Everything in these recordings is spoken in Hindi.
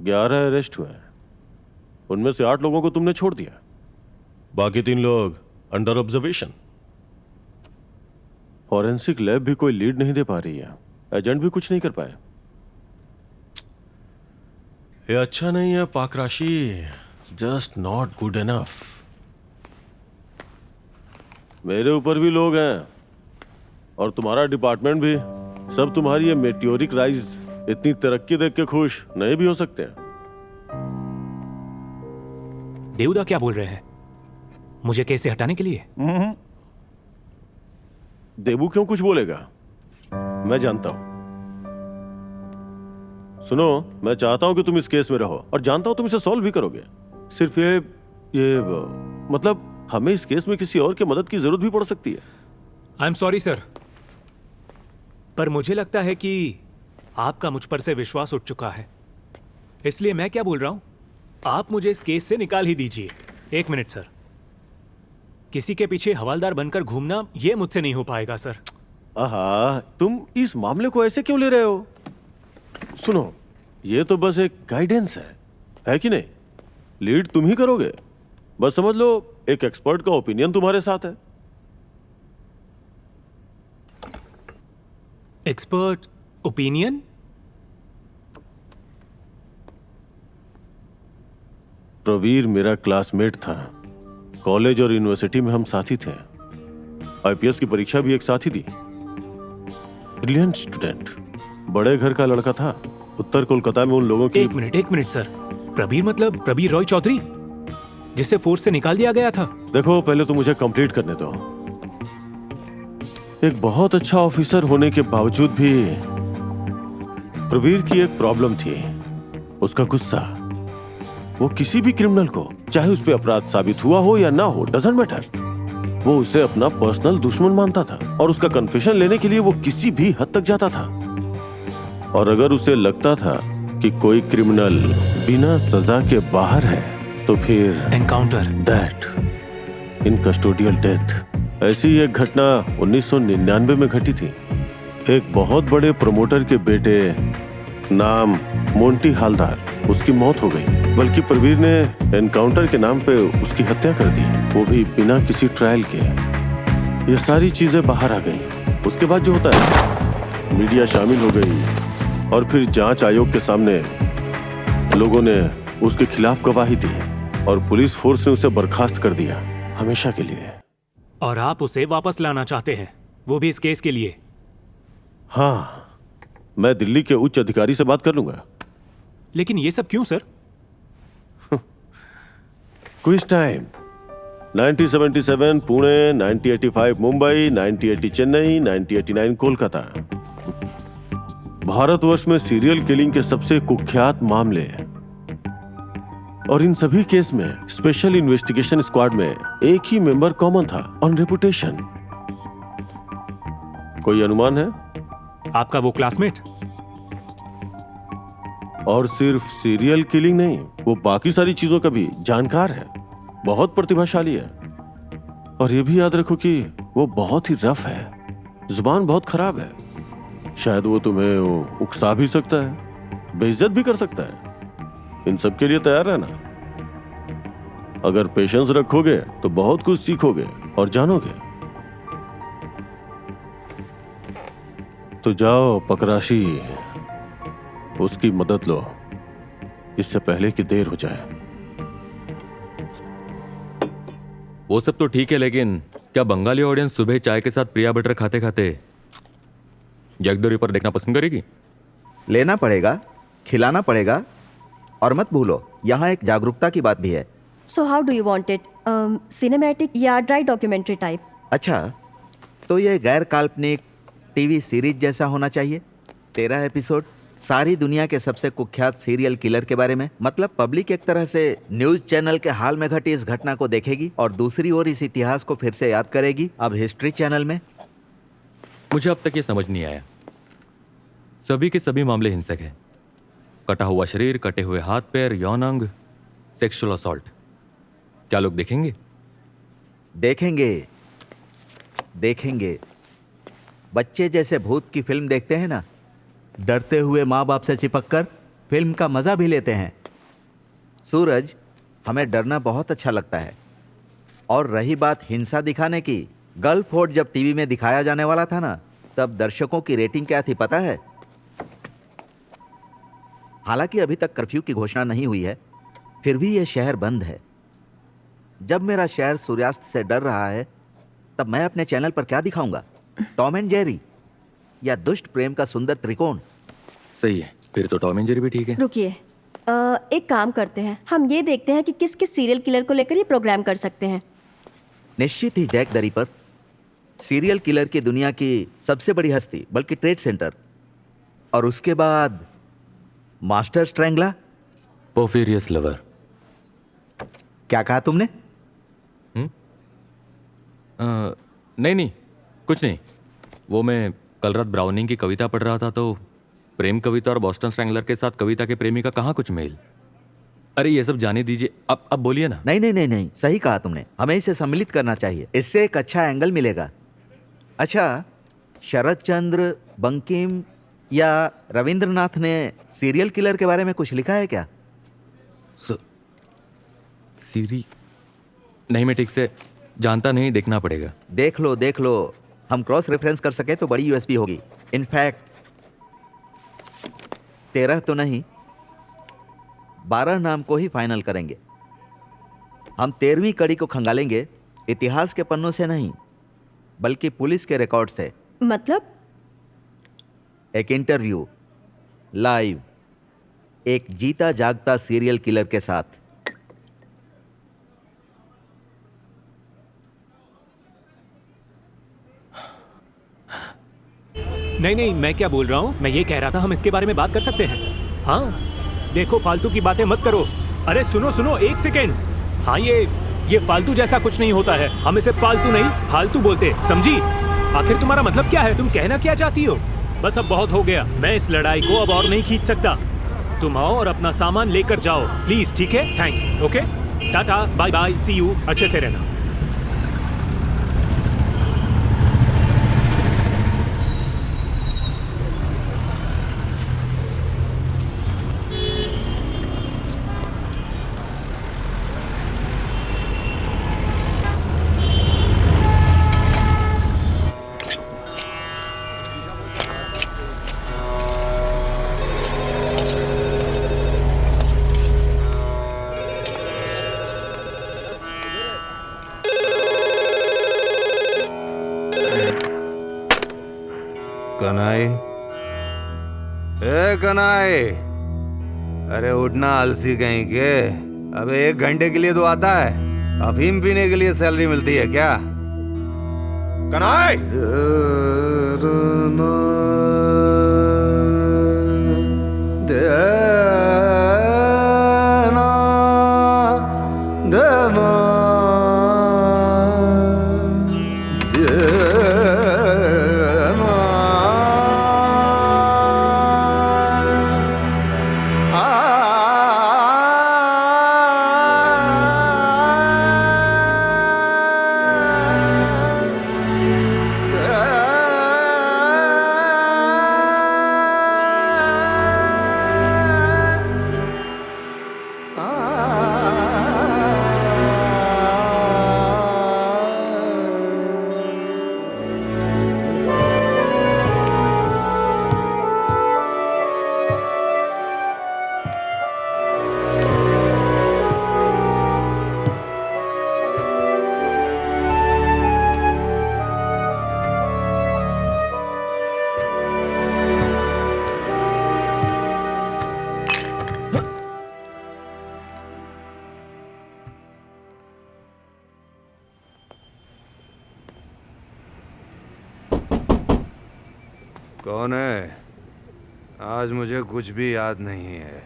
11 अरेस्ट हुए हैं। उनमें से 8 लोगों को तुमने छोड़ दिया, बाकी 3 लोग अंडर ऑब्जर्वेशन। फॉरेंसिक लैब भी कोई लीड नहीं दे पा रही है, एजेंट भी कुछ नहीं कर पाए। ये अच्छा नहीं है पाकराशी, जस्ट नॉट गुड इनफ। मेरे ऊपर भी लोग हैं और तुम्हारा डिपार्टमेंट भी। सब तुम्हारी ये मेटियोरिक राइज इतनी तरक्की देख के खुश नहीं भी हो सकते हैं। देवदा क्या बोल रहे हैं? मुझे केस से हटाने के लिए? देबू क्यों कुछ बोलेगा, मैं जानता हूं। सुनो, मैं चाहता हूं कि तुम इस केस में रहो और जानता हूं तुम इसे सॉल्व भी करोगे। सिर्फ ये मतलब हमें इस केस में किसी और की मदद की जरूरत भी पड़ सकती है। आई एम सॉरी सर, पर मुझे लगता है कि आपका मुझ पर से विश्वास उठ चुका है, इसलिए मैं क्या बोल रहा हूं, आप मुझे इस केस से निकाल ही दीजिए। 1 मिनट सर, किसी के पीछे हवालदार बनकर घूमना ये मुझसे नहीं हो पाएगा सर। आहा, तुम इस मामले को ऐसे क्यों ले रहे हो? सुनो, ये तो बस एक गाइडेंस है कि नहीं? लीड तुम ही करोगे, बस समझ लो एक एक्सपर्ट का ओपिनियन तुम्हारे साथ है। Expert opinion? प्रवीर मेरा क्लासमेट था, कॉलेज और यूनिवर्सिटी में हम साथी थे। आईपीएस की परीक्षा भी एक साथ ही दी। ब्रिलियंट स्टूडेंट, बड़े घर का लड़का था। उत्तर कोलकाता में उन लोगों की। एक मिनट सर, प्रवीर मतलब प्रवीर रॉय चौधरी, जिसे फोर्स से निकाल दिया गया था? देखो, पहले तो मुझे कंप्लीट करने दो। एक बहुत अच्छा ऑफिसर होने के बावजूद भी प्रवीर की एक प्रॉब्लम थी, उसका गुस्सा। वो किसी भी क्रिमिनल को, चाहे उस पे अपराध साबित हुआ हो या ना हो, डजंट मैटर, वो उसे अपना पर्सनल दुश्मन मानता था और उसका कन्फेशन लेने के लिए वो किसी भी हद तक जाता था। और अगर उसे लगता था कि कोई क्रिमिनल बिना सजा के बाहर है तो फिर encounter, that in custodial death. ऐसी एक घटना 1999 में घटी थी। एक बहुत बड़े प्रमोटर के बेटे, नाम मोंटी हालदार, उसकी मौत हो गई। बल्कि प्रवीर ने एनकाउंटर के नाम पे उसकी हत्या कर दी, वो भी बिना किसी ट्रायल के। ये सारी चीजें बाहर आ गई। उसके बाद जो होता है, मीडिया शामिल हो गई और फिर जांच आयोग के सामने लोगों ने उसके खिलाफ गवाही दी और पुलिस फोर्स ने उसे बर्खास्त कर दिया, हमेशा के लिए। और आप उसे वापस लाना चाहते हैं, वो भी इस केस के लिए? हाँ, मैं दिल्ली के उच्च अधिकारी से बात कर लूंगा। लेकिन ये सब क्यों sir? Quiz time. 1977 Pune, 1985 Mumbai, 1980 Chennai, 1989 Kolkata. Bharatvarsh में सीरियल किलिंग के सबसे कुख्यात मामले, और इन सभी केस में स्पेशल इन्वेस्टिगेशन स्क्वाड में एक ही मेंबर कॉमन था, ऑन रेपुटेशन। कोई अनुमान है? आपका वो क्लासमेट? और सिर्फ सीरियल किलिंग नहीं, वो बाकी सारी चीजों का भी जानकार है, बहुत प्रतिभाशाली है। और ये भी याद रखो कि वो बहुत ही रफ है, जुबान बहुत खराब है। शायद वो तुम्हें उकसा भी सकता है, बेइज्जत भी कर सकता है। इन सब के लिए तैयार रहना। अगर पेशेंस रखोगे तो बहुत कुछ सीखोगे और जानोगे। तो जाओ पकराशी, उसकी मदद लो, इससे पहले कि देर हो जाए। वो सब तो ठीक है, लेकिन क्या बंगाली ऑडियंस सुबह चाय के साथ प्रिया बटर खाते खाते जैक द रिपर देखना पसंद करेगी? लेना पड़ेगा, खिलाना पड़ेगा, और मत भूलो यहाँ एक जागरूकता की बात भी है। So how do you want it? Cinematic या ड्राई डॉक्यूमेंट्री टाइप? अच्छा, तो ये गैर काल्पनिक टीवी सीरीज जैसा होना चाहिए। 13 एपिसोड, सारी दुनिया के सबसे कुख्यात सीरियल किलर के बारे में। मतलब पब्लिक एक तरह से न्यूज चैनल के हाल में घटी इस घटना को देखेगी और दूसरी ओर इस इतिहास को फिर से याद करेगी, अब हिस्ट्री चैनल में। मुझे अब तक ये समझ नहीं आया, सभी के सभी मामले हिंसक हैं। कटा हुआ शरीर, कटे हुए हाथ पैर, यौन अंग, सेक्सुअल असॉल्ट। क्या लोग देखेंगे? देखेंगे, देखेंगे। बच्चे जैसे भूत की फिल्म देखते हैं ना, डरते हुए माँ बाप से चिपक कर, फिल्म का मजा भी लेते हैं। सूरज, हमें डरना बहुत अच्छा लगता है। और रही बात हिंसा दिखाने की, गल्फ फोर्ट जब टीवी में दिखाया जाने वाला था ना, तब दर्शकों की रेटिंग क्या थी पता है? हालांकि अभी तक कर्फ्यू की घोषणा नहीं हुई है, फिर भी यह शहर बंद है। जब मेरा शहर सूर्यास्त से डर रहा है, तब मैं अपने चैनल पर क्या दिखाऊंगा? टॉम एंड जेरी या दुष्ट प्रेम का सुंदर त्रिकोण? सही है, फिर तो टॉम एंड जेरी भी ठीक है। रुकिए, एक काम करते हैं, हम ये देखते हैं कि किस किस सीरियल किलर को लेकर ये प्रोग्राम कर सकते हैं। निश्चित ही Jack the Ripper, serial killer की दुनिया की सबसे बड़ी हस्ती, बल्कि ट्रेड सेंटर। और उसके बाद मास्टर स्ट्रैंगला। पोफेरियस लवर। क्या कहा तुमने? नहीं नहीं, कुछ नहीं। वो मैं कल रात ब्राउनिंग की कविता पढ़ रहा था, तो प्रेम कविता और बॉस्टन स्ट्रैंगलर के साथ कविता के प्रेमी का कहाँ कुछ मेल। अरे ये सब जाने दीजिए, अब बोलिए ना। नहीं नहीं नहीं नहीं, सही कहा तुमने, हमें इसे सम्मिलित करना चाहिए, इससे एक अच्छा एंगल मिलेगा। अच्छा, शरद चंद्र, बंकिम या रविंद्रनाथ ने सीरियल किलर के बारे में कुछ लिखा है क्या? सीरी नहीं, मैं ठीक से जानता नहीं, देखना पड़ेगा। देख लो, हम क्रॉस रेफरेंस कर सके तो बड़ी यूएसपी होगी। इनफैक्ट 13 तो नहीं, 12 नाम को ही फाइनल करेंगे। हम 13वीं कड़ी को खंगालेंगे, इतिहास के पन्नों से नहीं, बल्कि पुलिस के रिकॉर्ड से। मतलब? एक इंटरव्यू लाइव, एक जीता जागता सीरियल किलर के साथ। नहीं नहीं, मैं क्या बोल रहा हूँ, मैं ये कह रहा था हम इसके बारे में बात कर सकते हैं। हाँ देखो, फालतू की बातें मत करो। अरे सुनो, एक सेकेंड। हाँ, ये फालतू जैसा कुछ नहीं होता है, हम इसे फालतू नहीं फालतू बोलते, समझी? आखिर तुम्हारा मतलब क्या है? तुम कहना क्या चाहती हो? बस अब बहुत हो गया, मैं इस लड़ाई को अब और नहीं खींच सकता। तुम आओ और अपना सामान लेकर जाओ प्लीज, ठीक है? Thanks, okay, tata, bye bye, see you, अच्छे से रहना। कनाई, ए कनाई, अरे उठना आलसी कहीं के। अबे 1 घंटे के लिए तो आता है, अफीम पीने के लिए सैलरी मिलती है क्या? कनाई, कौन है? आज मुझे कुछ भी याद नहीं है।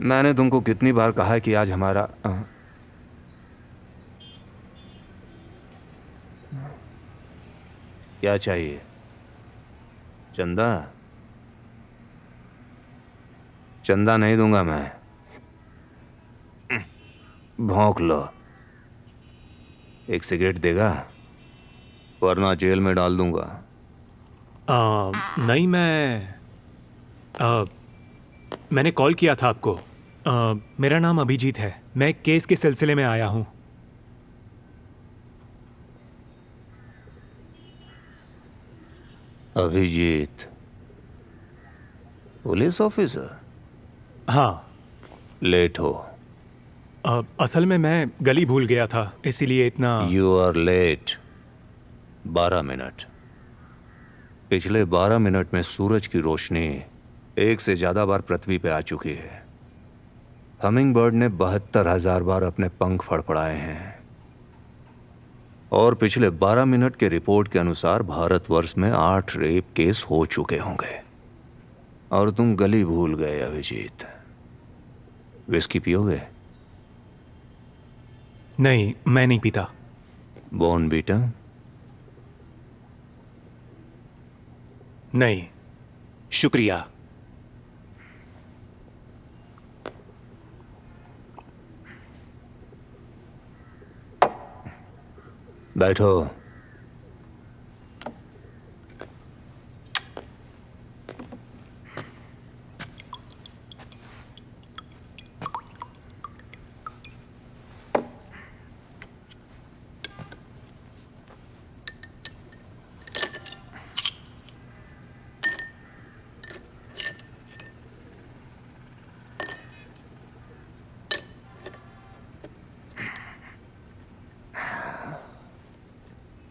मैंने तुमको कितनी बार कहा है कि आज हमारा क्या चाहिए? चंदा? चंदा नहीं दूंगा मैं। भौंक लो। एक सिगरेट देगा, वरना जेल में डाल दूंगा। नहीं, मैंने कॉल किया था आपको। मेरा नाम अभिजीत है, मैं एक केस के सिलसिले में आया हूँ। Abhijeet, police officer? हाँ। लेट हो। असल में मैं गली भूल गया था, इसीलिए इतना। You are late 12 minute. पिछले 12 मिनट में सूरज की रोशनी 1 से ज्यादा बार पृथ्वी पे आ चुकी है। हमिंग बर्ड ने 72,000 बार अपने पंख फड़फड़ाए हैं। और पिछले 12 मिनट के रिपोर्ट के अनुसार भारतवर्ष में 8 रेप केस हो चुके होंगे। और तुम गली भूल गए अभिजीत। विस्की पियोगे? नहीं, मैं नहीं पीता। बॉर्नवीटा? नहीं, शुक्रिया। बैठो।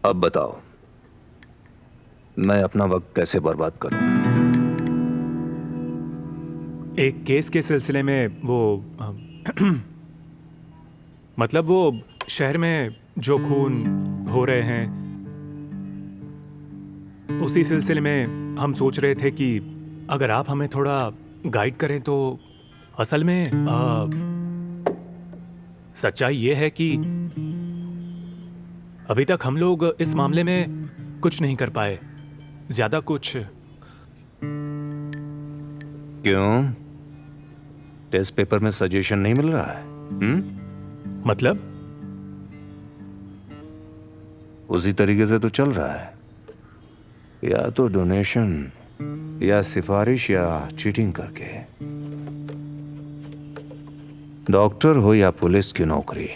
अब बताओ, मैं अपना वक्त कैसे बर्बाद करूं? एक केस के सिलसिले में वो मतलब वो शहर में जो खून हो रहे हैं, उसी सिलसिले में हम सोच रहे थे कि अगर आप हमें थोड़ा गाइड करें तो। असल में सच्चाई ये है कि अभी तक हम लोग इस मामले में कुछ नहीं कर पाए, ज्यादा कुछ। क्यों? टेस्ट पेपर में सजेशन नहीं मिल रहा है? मतलब? उसी तरीके से तो चल रहा है, या तो डोनेशन, या सिफारिश, या चीटिंग करके। डॉक्टर हो या पुलिस की नौकरी,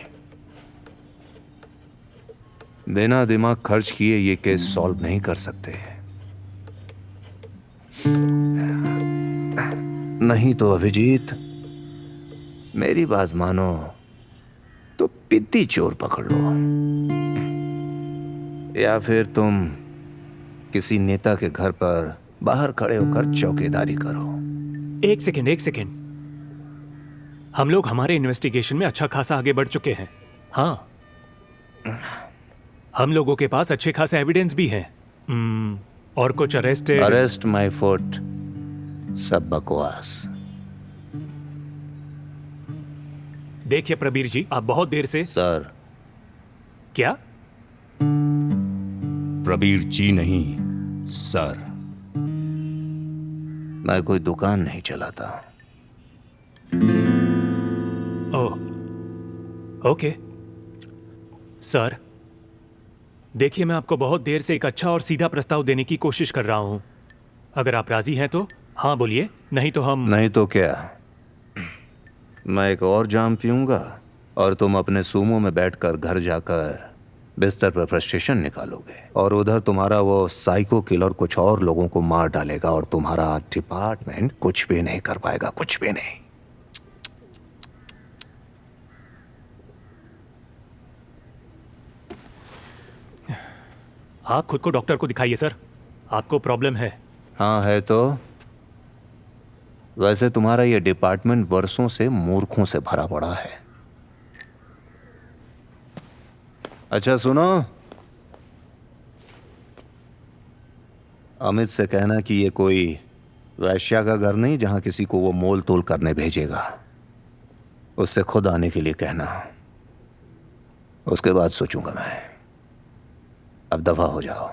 बिना दिमाग खर्च किए ये केस सॉल्व नहीं कर सकते। नहीं तो अभिजीत, मेरी बात मानो तो पिद्दी चोर पकड़ लो, या फिर तुम किसी नेता के घर पर बाहर खड़े होकर चौकीदारी करो। एक सेकेंड। हम लोग हमारे इन्वेस्टिगेशन में अच्छा खासा आगे बढ़ चुके हैं। हाँ, हम लोगों के पास अच्छे खासे एविडेंस भी हैं। और कुछ अरेस्ट माय फुट, सब बकवास। देखिए प्रबीर जी, आप बहुत देर से। सर। क्या? प्रबीर जी नहीं, सर। मैं कोई दुकान नहीं चलाता। ओह, ओके सर। देखिए, मैं आपको बहुत देर से एक अच्छा और सीधा प्रस्ताव देने की कोशिश कर रहा हूं। अगर आप राजी हैं तो हाँ बोलिए, नहीं तो हम। नहीं तो क्या, मैं एक और जाम पीऊंगा और तुम अपने सूमो में बैठकर घर जाकर बिस्तर पर फ्रस्ट्रेशन निकालोगे, और उधर तुम्हारा वो साइको किलर कुछ और लोगों को मार डालेगा, और तुम्हारा डिपार्टमेंट कुछ भी नहीं कर पाएगा, कुछ भी नहीं। आप खुद को डॉक्टर को दिखाइए सर, आपको प्रॉब्लम है। हाँ है तो। वैसे तुम्हारा ये डिपार्टमेंट वर्षों से मूर्खों से भरा पड़ा है। अच्छा सुनो, अमित से कहना कि ये कोई वैश्या का घर नहीं जहां किसी को वो मोल तोल करने भेजेगा। उससे खुद आने के लिए कहना, उसके बाद सोचूंगा मैं। अब दफा हो जाओ।